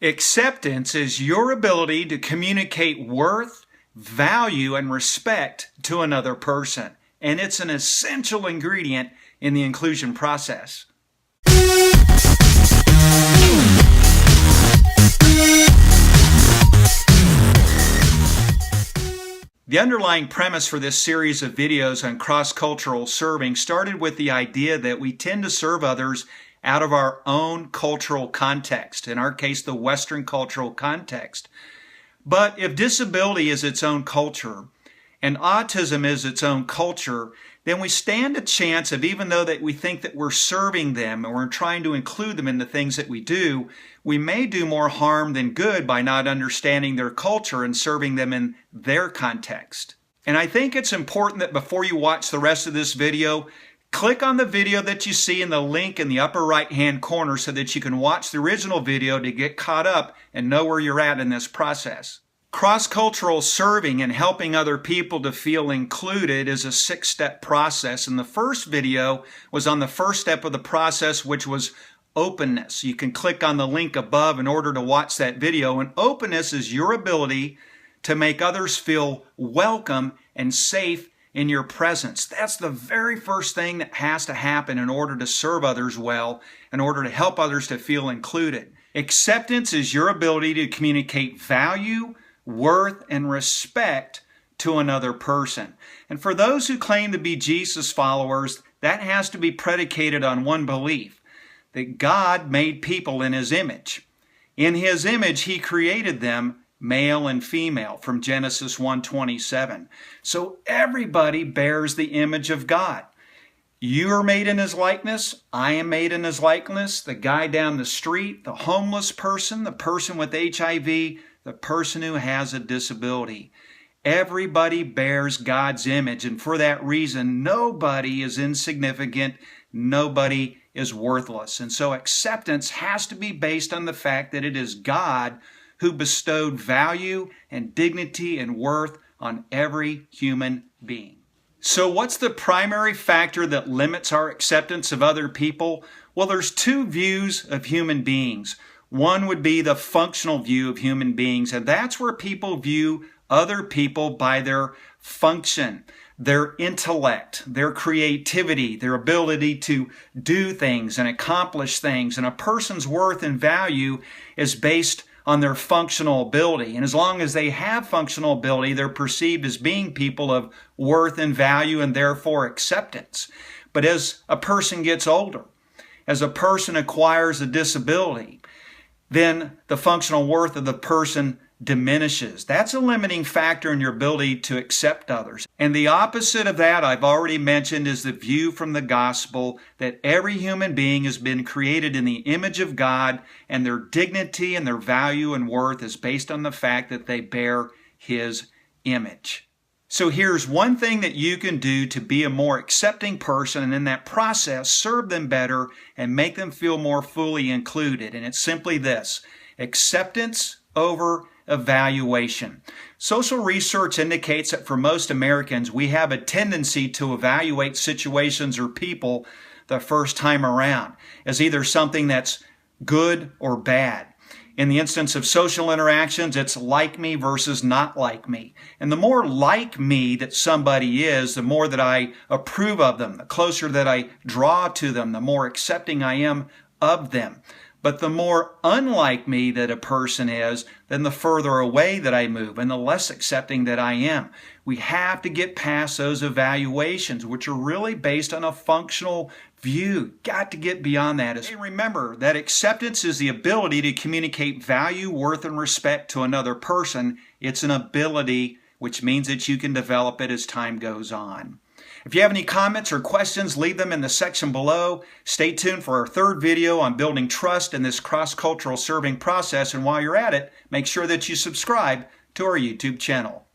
Acceptance is your ability to communicate worth, value, and respect to another person, and it's an essential ingredient in the inclusion process. The underlying premise for this series of videos on cross-cultural serving started with the idea that we tend to serve others out of our own cultural context, in our case, the Western cultural context. But if disability is its own culture and autism is its own culture, then we stand a chance of, even though that we think that we're serving them and we're trying to include them in the things that we do, we may do more harm than good by not understanding their culture and serving them in their context. And I think it's important that before you watch the rest of this video, click on the video that you see in the link in the upper right-hand corner so that you can watch the original video to get caught up and know where you're at in this process. Cross-cultural serving and helping other people to feel included is a 6-step process, and the first video was on the first step of the process, which was openness. You can click on the link above in order to watch that video, and openness is your ability to make others feel welcome and safe in your presence. That's the very first thing that has to happen in order to serve others well, in order to help others to feel included. Acceptance is your ability to communicate value, worth, and respect to another person. And for those who claim to be Jesus followers, that has to be predicated on one belief, that God made people in His image. In His image, He created them male and female, from Genesis 1:27. So everybody bears the image of God. You are made in His likeness. I am made in His likeness. The guy down the street, the homeless person, the person with HIV, the person who has a disability. Everybody bears God's image, and for that reason, nobody is insignificant. Nobody is worthless. And so acceptance has to be based on the fact that it is God who bestowed value and dignity and worth on every human being. So what's the primary factor that limits our acceptance of other people? Well, there's two views of human beings. One would be the functional view of human beings, and that's where people view other people by their function, their intellect, their creativity, their ability to do things and accomplish things. And a person's worth and value is based on their functional ability. And as long as they have functional ability, they're perceived as being people of worth and value and therefore acceptance. But as a person gets older, as a person acquires a disability, then the functional worth of the person diminishes. That's a limiting factor in your ability to accept others. And the opposite of that, I've already mentioned, is the view from the gospel that every human being has been created in the image of God, and their dignity and their value and worth is based on the fact that they bear His image. So here's one thing that you can do to be a more accepting person, and in that process, serve them better and make them feel more fully included. And it's simply this: acceptance over evaluation. Social research indicates that for most Americans, we have a tendency to evaluate situations or people the first time around as either something that's good or bad. In the instance of social interactions, it's like me versus not like me. And the more like me that somebody is, the more that I approve of them, the closer that I draw to them, the more accepting I am of them. But the more unlike me that a person is, then the further away that I move and the less accepting that I am. We have to get past those evaluations, which are really based on a functional view. Got to get beyond that. And remember that acceptance is the ability to communicate value, worth, and respect to another person. It's an ability, which means that you can develop it as time goes on. If you have any comments or questions, leave them in the section below. Stay tuned for our third video on building trust in this cross-cultural serving process. And while you're at it, make sure that you subscribe to our YouTube channel.